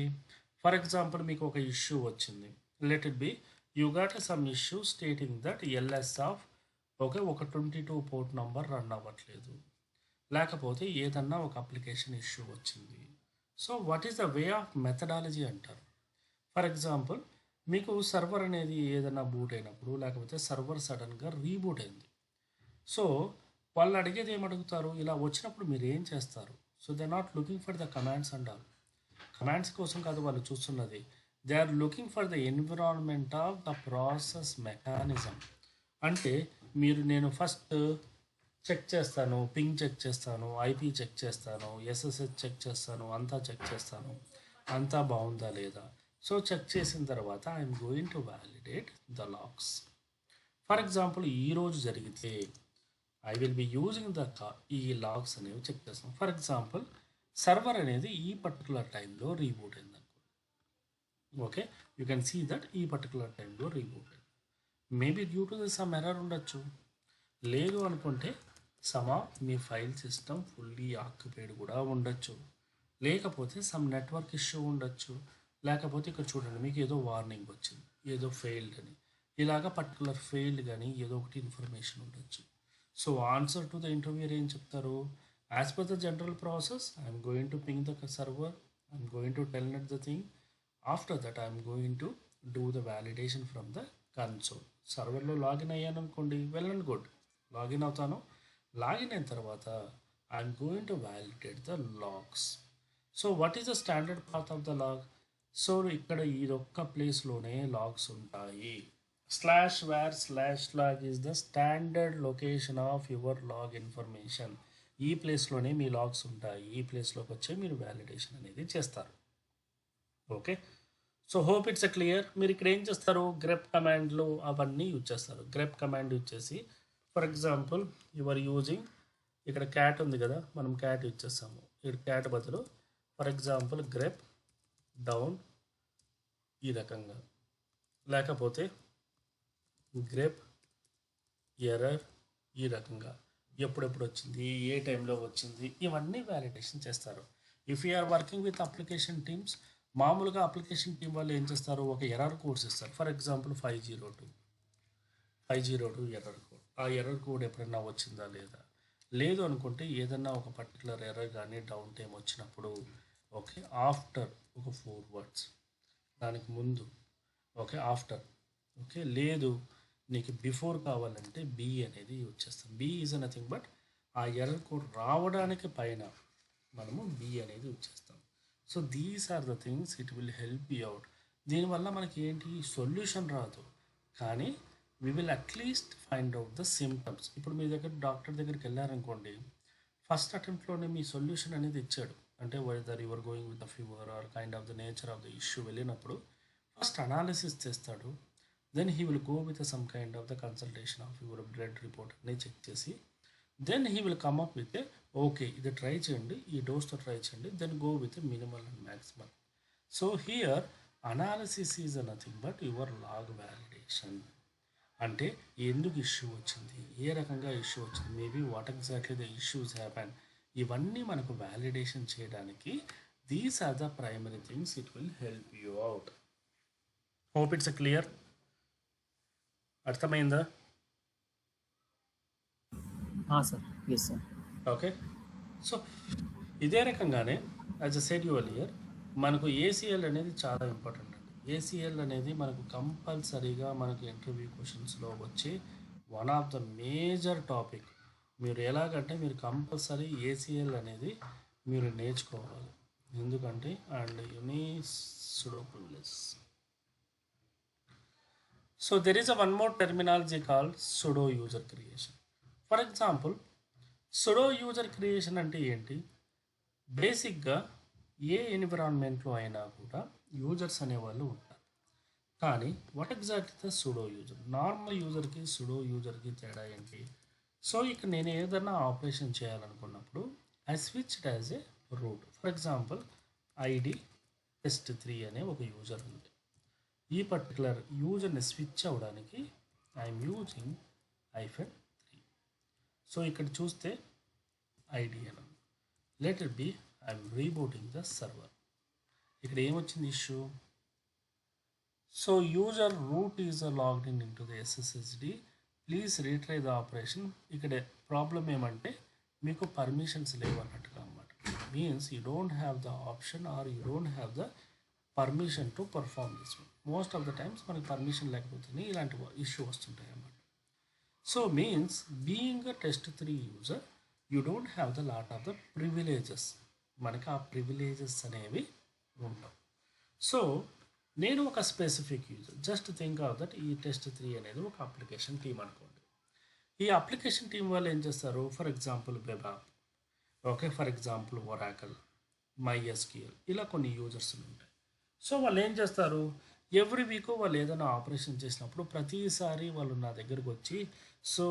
ఫర్ ఎగ్జాంపుల్ మీకు ఒక ఇష్యూ వచ్చింది, let it be you got some issue stating that LS of okay ఒక 22 పోర్ట్ నంబర్ రన్ అవ్వట్లేదు, లేకపోతే ఏదన్నా ఒక అప్లికేషన్ ఇష్యూ వచ్చింది. So what is the way of methodology అంటారు. ఫర్ ఎగ్జాంపుల్ మీకు సర్వర్ అనేది ఏదైనా బూట్ అయినప్పుడు, లేకపోతే సర్వర్ సడన్గా రీబూట్ అయింది, సో వాళ్ళు అడిగేది ఏమడుగుతారు, ఇలా వచ్చినప్పుడు మీరు ఏం చేస్తారు. So they are not looking for the commands and all. Commands కోసం కాదు వాళ్ళు చూస్తున్నది, they are looking for the environment of the process mechanism. అంటే నేను ఫస్ట్ చెక్ చేస్తాను, పింగ్ చెక్ చేస్తాను, IP చెక్ చేస్తాను, SSH చెక్ చేస్తాను, అంతా చెక్ చేస్తాను, అంతా బాగుందా లేదా. సో చెక్ చేసిన తర్వాత I'm going to validate the logs. For example ఈరోజు జరిగితే ఐ విల్ బి యూజింగ్ ఈ లాగ్స్ అనేవి చెక్ చేస్తాం. ఫర్ ఎగ్జాంపుల్ సర్వర్ అనేది ఈ పర్టికులర్ టైంలో రీబూట్ అయింది అనుకో. Okay, you can see that ఈ పర్టికులర్ టైంలో రీబూట్ అయింది. Maybe due to the some error ఉండొచ్చు. లేదు అనుకుంటే మీ ఫైల్ సిస్టమ్ ఫుల్లీ ఆక్యుపైడ్ కూడా ఉండొచ్చు. లేకపోతే సమ్ నెట్వర్క్ ఇష్యూ ఉండొచ్చు. లేకపోతే ఇక్కడ చూడండి, మీకు ఏదో వార్నింగ్ వచ్చింది, ఏదో ఫెయిల్డ్ అని. ఇలాగ పర్టికులర్ ఫెయిల్డ్ కానీ ఏదో ఒకటి ఇన్ఫర్మేషన్ ఉండొచ్చు. So answer to the interviewer ఏం చెప్తారు? As per the general process I'm going to ping the server, I'm going to telnet the thing. After that I'm going to do the validation from the console. సర్వర్లో login అయ్యాను అనుకోండి, well and good, login అవుతాను. Login అయిన తర్వాత I'm going to validate the logs. So what is the standard path of the log? So ఇక్కడ ఇదొక్క ప్లేస్లోనే logs ఉంటాయి. /var/log is the standard location of your log information. ఈ ప్లేస్లోనే మీ logs ఉంటాయి. ఈ ప్లేస్లోకి వచ్చే మీరు వ్యాలిడేషన్ అనేది చేస్తారు. Okay, so hope it's clear. మీరు ఇక్కడ ఏం చేస్తారు? గ్రెప్ కమాండ్లు అవన్నీ యూజ్ చేస్తారు. గ్రెప్ కమాండ్ యూజ్ చేసి, ఫర్ ఎగ్జాంపుల్ యువర్ యూజింగ్, ఇక్కడ క్యాట్ ఉంది కదా, మనం క్యాట్ యూజ్ చేస్తాము. ఇక్కడ క్యాట్ బదులు ఫర్ ఎగ్జాంపుల్ గ్రెప్ డౌన్ ఈ రకంగా, లేకపోతే గ్రెప్ ఎర్రర్ ఈ రకంగా, ఎప్పుడెప్పుడు వచ్చింది, ఏ టైంలో వచ్చింది, ఇవన్నీ వ్యాలిడేషన్ చేస్తారు. If you are working with application teams, మామూలుగా అప్లికేషన్ టీం వాళ్ళు ఏం చేస్తారు? ఒక ఎర్రర్ కోడ్స్ ఇస్తారు. For example 502 error code. ఆ ఎర్రర్ కోడ్ ఎప్పుడైనా వచ్చిందా లేదా, లేదు అనుకుంటే ఏదన్నా ఒక పర్టికులర్ ఎర్రర్ కానీ డౌన్ టైం వచ్చినప్పుడు, ఓకే, ఆఫ్టర్ ఒక 4 words, దానికి ముందు, ఓకే, ఆఫ్టర్, ఓకే, లేదు నీకు బిఫోర్ కావాలంటే బి అనేది యూజ్ చేస్తాం. బి ఈజ్ నథింగ్ బట్ ఆ ఎర్రర్ కోడ్ రావడానికి పైన మనము బి అనేది యూజ్ చేస్తాం. So these are the things it will help you out. దీనివల్ల మనకి ఏంటి, సొల్యూషన్ రాదు, కానీ we will at least find out the symptoms. ఇప్పుడు మీ దగ్గర డాక్టర్ దగ్గరికి వెళ్ళారనుకోండి, ఫస్ట్ అటెంప్ట్లోనే మీ సొల్యూషన్ అనేది ఇచ్చాడు. అంటే whether your going with the fever or kind of the nature of the issue వెళ్ళినప్పుడు ఫస్ట్ అనాలిసిస్ చేస్తాడు. Then he will go with some kind of the consultation of your blood report అన్నీ చెక్ చేసి, then he will come up with okay ఇది try చేయండి, ఈ డోస్తో try చేయండి, then go with minimal and maximal. So here analysis is nothing but your log validation. అంటే ఎందుకు ఇష్యూ వచ్చింది, ఏ రకంగా ఇష్యూ వచ్చింది, maybe what exactly the issues happen, ఇవన్నీ మనకు వ్యాలిడేషన్ చేయడానికి these are the primary things it will help you out. Hope it's clear. అర్థమైందా? Sir, yes sir. Okay, so ఇదే రకంగానే యాజ్ అ సెడ్ యువర్ మనకు ఏసీఎల్ అనేది చాలా ఇంపార్టెంట్ అండి. ఏసీఎల్ అనేది మనకు కంపల్సరీగా మనకు ఇంటర్వ్యూ క్వశ్చన్స్లో వచ్చే one of the major topic. మీరు ఎలాగంటే మీరు కంపల్సరీ ఏసీఎల్ అనేది మీరు నేర్చుకోవాలి. ఎందుకంటే అండ్ యూనిసుడోప్లస్. So there is a one more terminology called sudo user creation. For example sudo user creation అంటే ఏంటి? బేసిక్గా ఏ ఎన్విరాన్మెంట్లో అయినా కూడా యూజర్స్ అనేవాళ్ళు ఉంటారు. కానీ what exact the sudo user? Normal యూజర్కి సుడో యూజర్కి తేడా ఏంటి? సో ఇక్కడ నేను ఏదైనా ఆపరేషన్ చేయాలనుకున్నప్పుడు I switched as a root. For example ID test3 అనే ఒక యూజర్ ఉంది. ఈ పర్టికులర్ యూజర్ని స్విచ్ అవ్వడానికి ఐఎమ్ యూజింగ్ -3. సో ఇక్కడ చూస్తే ఐడి అని let it be I'm rebooting the server. ఇక్కడ ఏమొచ్చింది issue? So user root is logged in to the SSHD, please retry the operation. ఇక్కడ ప్రాబ్లం ఏమంటే మీకు పర్మిషన్స్ లేవు అన్నట్టుగా అన్నమాట. Means you don't have the option or you don't have the permission to perform this. Most of the times మనకి permission లేకపోతేనే ఇలాంటి issue వస్తుంటాయి అన్నమాట. So means being a test3 user you don't have the lot of the privileges. మనకి ఆ privileges అనేవి ఉండవు. సో నేను ఒక specific user, just think of that ఈ test3 అనేది ఒక అప్లికేషన్ టీమ్ అనుకోండి. ఈ అప్లికేషన్ టీం వాళ్ళు ఏం చేస్తారు? For example web app, okay, for example oracle, MySQL, ఇలా కొన్ని యూజర్స్ ఉంటాయి. సో వాళ్ళు ఏం చేస్తారు? ఎవ్రీ వీక్ వాళ్ళు ఏదైనా ఆపరేషన్ చేసినప్పుడు ప్రతిసారి వాళ్ళు నా దగ్గరకు వచ్చి సో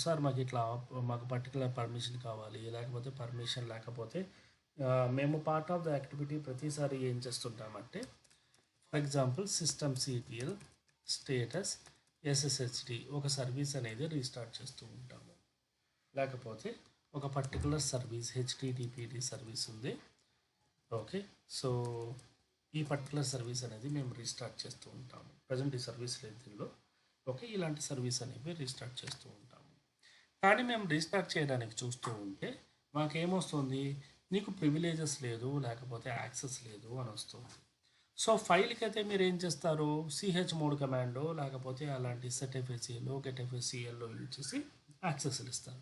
సార్ మాకు ఇట్లా మాకు పర్టికులర్ పర్మిషన్ కావాలి, లేకపోతే పర్మిషన్ లేకపోతే మేము పార్ట్ ఆఫ్ ద యాక్టివిటీ ప్రతిసారి ఏం చేస్తుంటామంటే for example system CPL status SSHD ఒక సర్వీస్ అనేది రీస్టార్ట్ చేస్తూ ఉంటాము. లేకపోతే ఒక పర్టికులర్ సర్వీస్ హెచ్టిటిపిడి సర్వీస్ ఉంది. ఓకే, సో ఈ పర్టికులర్ సర్వీస్ అనేది మేము రీస్టార్ట్ చేస్తూ ఉంటాము. ప్రజెంట్ ఈ సర్వీస్ లేదు దీనిలో. ఓకే, ఇలాంటి సర్వీస్ అనేవి రీస్టార్ట్ చేస్తూ ఉంటాము. కానీ మేము రీస్టార్ట్ చేయడానికి చూస్తూ ఉంటే మాకేమొస్తుంది, నీకు ప్రివిలేజెస్ లేదు లేకపోతే యాక్సెస్ లేదు అని వస్తుంది. సో ఫైల్కి అయితే మీరు ఏం చేస్తారు, సిహెచ్ మోడ్ కమాండో లేకపోతే అలాంటి సెట్ఎఫ్ఎస్సిఎల్లో గెట్ఎఫ్ఎస్సిఎల్లో యూజ్ చేసి యాక్సెస్లు ఇస్తారు.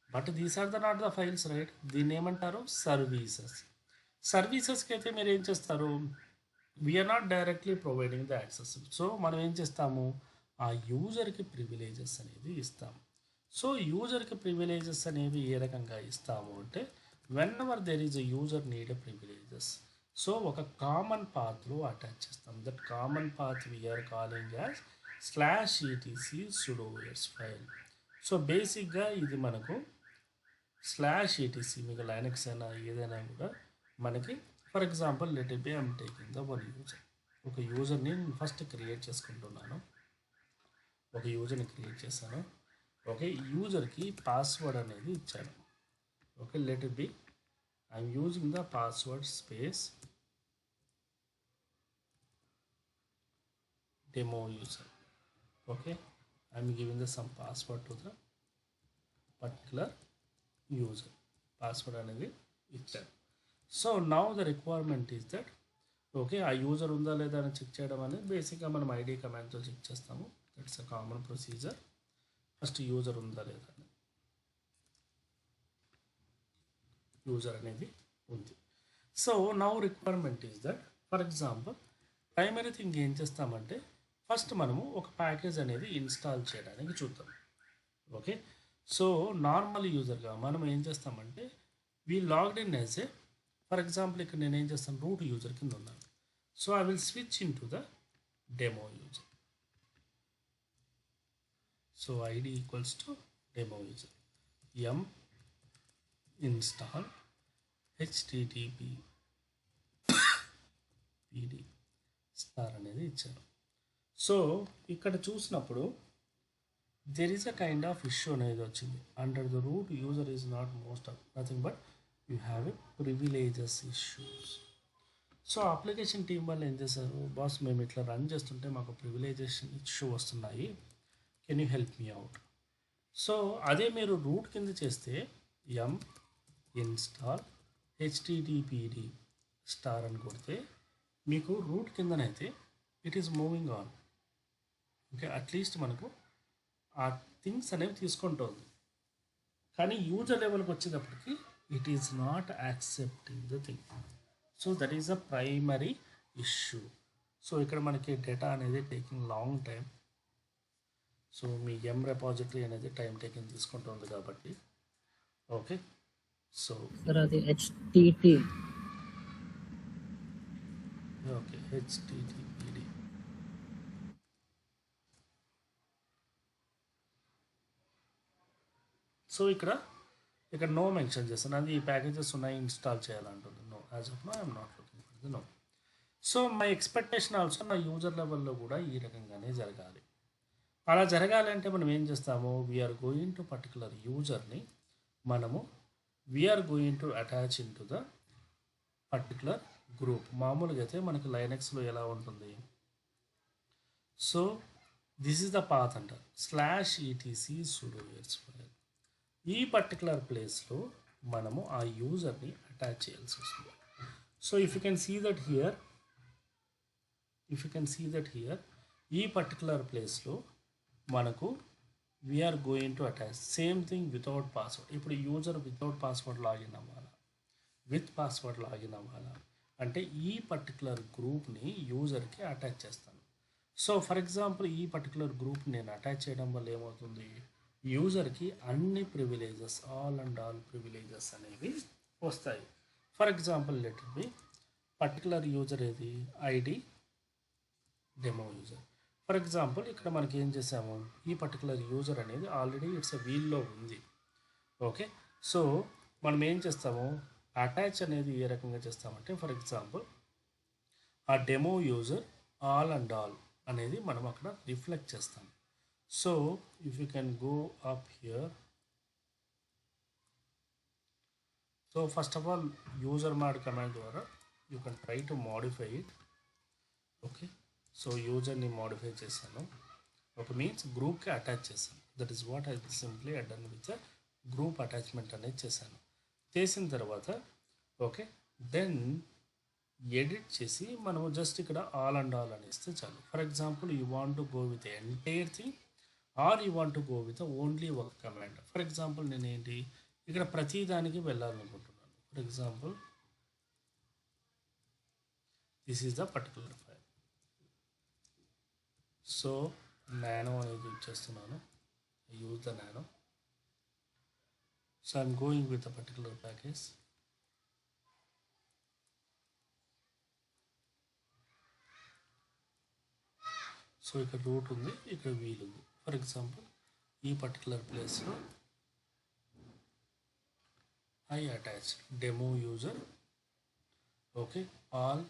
But these are the not the files, right? దీన్ని ఏమంటారు, సర్వీసెస్. సర్వీసెస్కి అయితే మీరు ఏం చేస్తారు, we're not directly providing the access. So మనం ఏం చేస్తాము, ఆ యూజర్కి ప్రివిలేజెస్ అనేవి ఇస్తాము. సో యూజర్కి ప్రివిలేజెస్ అనేవి ఏ రకంగా ఇస్తాము అంటే whenever there is a user need a privileges, so ఒక కామన్ పాత్లో అటాచ్ చేస్తాం. That common path we are calling as /etc sudoers file. So బేసిక్గా ఇది మనకు /etc మీకు లైనక్స్ అయినా ఏదైనా కూడా మనకి for example let it be I'm taking the one user. ఒక యూజర్ని నేను ఫస్ట్ క్రియేట్ చేసుకుంటున్నాను. ఒక యూజర్ని క్రియేట్ చేశాను. ఓకే, యూజర్కి పాస్వర్డ్ అనేది ఇచ్చాను. Okay, let it be I'm using the password space demo user. Okay, I'm giving the some password to the particular user. Password అనేది ఇచ్చాను. So now the requirement is that okay ఆ user ఉందా లేదా అని check చేయడం అనేది బేసిక్గా మనం ఐడి కమాండ్తో చెక్ చేస్తాము. That's a common procedure. First user ఉందా లేదా అని, యూజర్ అనేది ఉంది. So now requirement is that for example primary thing ఏం చేస్తామంటే ఫస్ట్ మనము ఒక ప్యాకేజ్ అనేది ఇన్స్టాల్ చేయడానికి చూద్దాం. ఓకే, సో నార్మల్ యూజర్గా మనం ఏం చేస్తామంటే we logged in as A for example ఇక్కడ నేను ఏం చేస్తాను, రూట్ యూజర్ కింద ఉన్నాను. So I will switch in to the demo user. So ID equals to demo user M install http pd star అనేది ఇచ్చాను. సో ఇక్కడ చూసినప్పుడు there is a kind of issue అనేది వచ్చింది. Under the root user is not most of nothing but you have a privileges issues. So application team వాళ్ళు ఏం చేశారు, boss మేము ఇట్లా రన్ చేస్తుంటే మాకు ప్రివిలేజేషన్ ఇష్యూ వస్తున్నాయి, can you help me out. So అదే మీరు రూట్ కింద చేస్తే ఎం ఇన్స్టాల్ httpd స్టార్ అని కొడితే మీకు రూట్ కిందనైతే it is moving on. Okay, at least మనకు ఆ థింగ్స్ అనేవి తీసుకుంటుంది. కానీ యూజర్ లెవెల్కి వచ్చేటప్పటికి it is not accepting the thing. So that is a primary issue. So ఇక్కడ మనకి డేటా అనేది టేకింగ్ లాంగ్ టైం. సో మీ ఎం రెపాజిటరీ అనేది టైం టేకింగ్ తీసుకుంటుంది కాబట్టి. ఓకే, సో సార్ అది హెచ్టిటి ఓకే httpd సో ఇక్కడ నో మెన్షన్ చేస్తాను. అది ఈ ప్యాకేజెస్ ఉన్నాయి ఇన్స్టాల్ చేయాలంటుంది. No, as of no I'm not looking for the no. So my expectation also నా యూజర్ లెవెల్లో కూడా ఈ రకంగానే జరగాలి. అలా జరగాలి అంటే మనం ఏం చేస్తాము, వీఆర్ గోయింగ్ టు పర్టికులర్ యూజర్ని మనము we are going to attach in to the particular group. మామూలుగా అయితే మనకి లైనక్స్లో ఎలా ఉంటుంది, so this is the path అంట /etc sudoers ఫైల్. ఈ పర్టికులర్ ప్లేస్లో మనము ఆ యూజర్ని అటాచ్ చేయాల్సి వస్తుంది. So if you can see that here ఈ పర్టికులర్ ప్లేస్లో మనకు we are going to attach same thing without password. ఇప్పుడు యూజర్ వితౌట్ పాస్వర్డ్ లాగిన్ అవ్వాలా, విత్ పాస్వర్డ్ లాగిన్ అవ్వాలా అంటే ఈ పర్టికులర్ గ్రూప్ని యూజర్కి అటాచ్ చేస్తాను. సో ఫర్ ఎగ్జాంపుల్ ఈ పర్టికులర్ గ్రూప్ నేను అటాచ్ చేయడం వల్ల ఏమవుతుంది, యూజర్కి అన్ని ప్రివిలేజెస్ ఆల్ ప్రివిలేజెస్ అనేవి వస్తాయి. For example let it be particular user ఏది ID demo user. For example ఇక్కడ మనకి ఏం చేసాము, ఈ పర్టికులర్ యూజర్ అనేది ఆల్రెడీ ఇట్స్ వీల్లో ఉంది. ఓకే, సో మనం ఏం చేస్తాము, అటాచ్ అనేది ఏ రకంగా చేస్తామంటే, ఫర్ ఎగ్జాంపుల్ ఆ demo user all and all అనేది మనం అక్కడ రిఫ్లెక్ట్ చేస్తాం. So if you can go up here, so first of all user mod command ద్వారా you can try to modify it. Okay, so యూజర్ని మోడిఫై చేశాను, ఒక means గ్రూప్కి అటాచ్ చేశాను. That is what I simply done with group attachment అనేది చేశాను. చేసిన తర్వాత ఓకే, దెన్ ఎడిట్ చేసి మనము జస్ట్ ఇక్కడ ఆల్ అండ్ ఆల్ అని ఇస్తే చాలు. For example you want to go with entire thing or you want to go with only ఒక కమాండ్. ఫర్ ఎగ్జాంపుల్ నేను ఏంటి ఇక్కడ ప్రతి దానికి వెళ్ళాలనుకుంటున్నాను. For example this is the particular file. So nano అనేది యూజ్ చేస్తున్నాను, use the nano. So I'm going with the particular package. So ఇక్కడ రూట్ ఉంది, ఇక్కడ వీల్ ఉంది. ఫర్ ఎగ్జాంపుల్ ఈ పర్టికులర్ ప్లేస్లో I attach demo user. Okay, all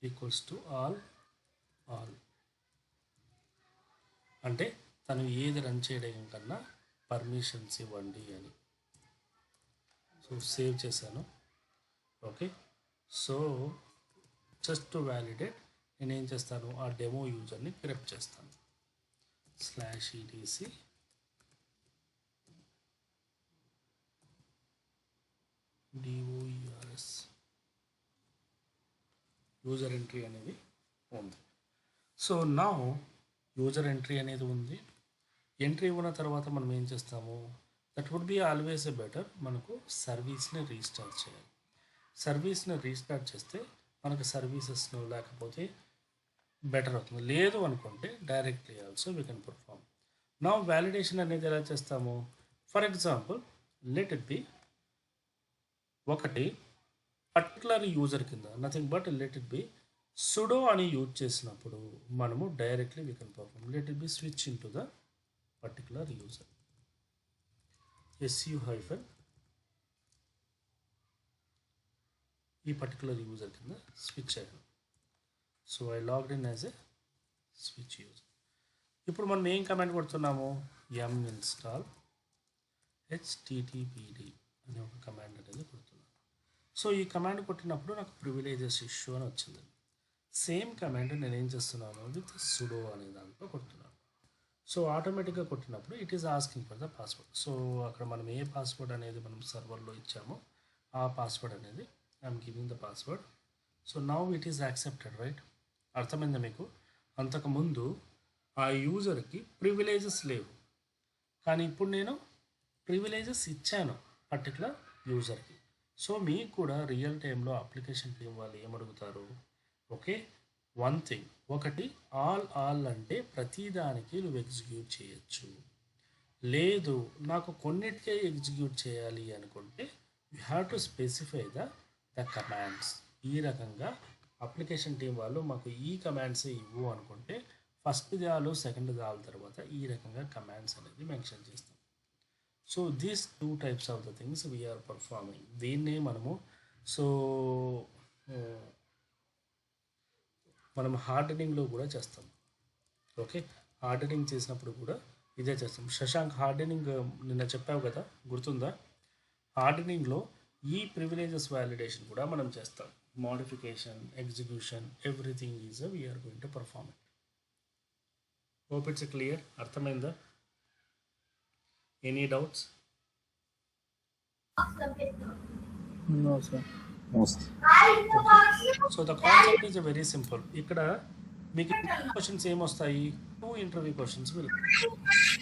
equals to all అంటే తను ఏది రన్ చేయడం కన్నా పర్మిషన్స్ ఇవ్వండి అని. సో సేవ్ చేశాను. Okay, so just to validate నేనేం చేస్తాను, ఆ డెమో యూజర్ని క్రిప్ట్ చేస్తాను. /etc DOERS యూజర్ ఎంట్రీ అనేది ఉంది. సో నా యూజర్ ఎంట్రీ అనేది ఉంది. ఎంట్రీ ఉన్న తర్వాత మనం ఏం చేస్తాము, that would be always a better, మనకు సర్వీస్ని రీస్టార్ట్ చేయాలి. సర్వీస్ని రీస్టార్ట్ చేస్తే మనకు సర్వీసెస్ను లేకపోతే బెటర్ అవుతుంది. లేదు అనుకుంటే directly also we can perform. నా వ్యాలిడేషన్ అనేది ఎలా చేస్తాము, for example let it B ఒకటి పర్టికులర్ యూజర్ కింద nothing but let it B sudo అని యూజ్ చేసినప్పుడు మనము directly we can perform. Let it B switch in to the particular user, SU- ఈ పర్టికులర్ యూజర్ కింద స్విచ్ అయ్యాను. So I logged in as a switch user. ఇప్పుడు మనం ఏం కమాండ్ కొడుతున్నాము, install httpd అనే ఒక కమాండ్ అనేది కొడుతున్నాను. సో ఈ కమాండ్ కొట్టినప్పుడు నాకు ప్రివిలేజెస్ ఇష్యూ అని వచ్చింది. సేమ్ కమాండ్ నేను ఏం చేస్తున్నాను విత్ సుడో అనే దాంట్లో కొడుతున్నాను. సో ఆటోమేటిక్గా కొట్టినప్పుడు it is asking for the password. So అక్కడ మనం ఏ పాస్వర్డ్ అనేది మనం సర్వర్లో ఇచ్చామో ఆ పాస్వర్డ్ అనేది I'm giving the password. So now it is accepted, right? అర్థమైందా మీకు? అంతకుముందు ఆ యూజర్కి ప్రివిలేజెస్ లేవు, కానీ ఇప్పుడు నేను ప్రివిలేజెస్ ఇచ్చాను పర్టికులర్ యూజర్కి. సో మీకు కూడా రియల్ టైంలో అప్లికేషన్ టీం వాళ్ళు ఏమడుగుతారు, ఓకే వన్ థింగ్, ఒకటి ఆల్ అంటే ప్రతిదానికి నువ్వు ఎగ్జిక్యూట్ చేయొచ్చు. లేదు నాకు కొన్నిటికే ఎగ్జిక్యూట్ చేయాలి అనుకుంటే you have to specify the commands. ఈ రకంగా అప్లికేషన్ టీం వాళ్ళు మాకు ఈ కమాండ్స్ ఇవ్వు అనుకుంటే ఫస్ట్ దాలు సెకండ్ దాల తర్వాత ఈ రకంగా కమాండ్స్ అనేది మెన్షన్ చేస్తాం. So these 2 types of the things we are performing. దీన్నే మనము మనం హార్డనింగ్లో కూడా చేస్తాం. ఓకే, హార్డనింగ్ చేసినప్పుడు కూడా ఇదే చేస్తాం. శశాంక్, హార్డనింగ్ నిన్న చెప్పావు కదా, గుర్తుందా? హార్డనింగ్లో ఈ ప్రివిలేజెస్ వ్యాలిడేషన్ కూడా మనం చేస్తాం. Modification, execution, everything is we're going to perform it. Hope it's clear. అర్థమైందా? Any doubts? No, sir. So the concept is very simple. ఇక్కడ మీకు క్వశ్చన్స్ ఏమొస్తాయి, 2 ఇంటర్వ్యూ క్వశ్చన్స్ విల్.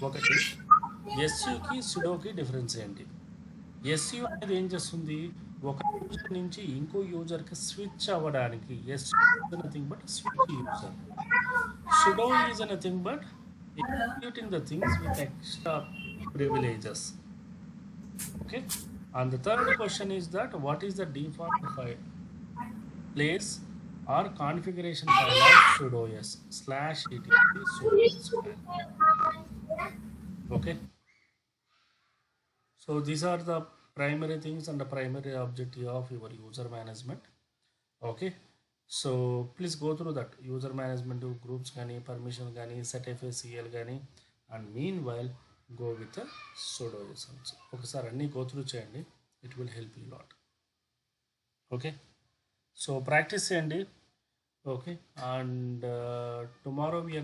ఒకటి, ఎస్యూకి సుడోకి డిఫరెన్స్ ఏంటి? ఎస్యూ అనేది ఏం చేస్తుంది, ఒక యూజర్ నుంచి ఇంకో యూజర్కి స్విచ్ అవ్వడానికి SEO is nothing but switch user. Sudo is nothing but executing the things with extra privileges. Okay, and the third question is that what is the default place or configuration file of sudo s /etc sudo s file. Okay, so these are the primary things and the primary objective of your user management. Okay, so please go through that user management groups కానీ permission కానీ set FACL కానీ and meanwhile go with the sudo s also. ఒకసారి అన్నీ go through చేయండి, it will help you lot. Okay, so practice చేయండి. Okay, and tomorrow we are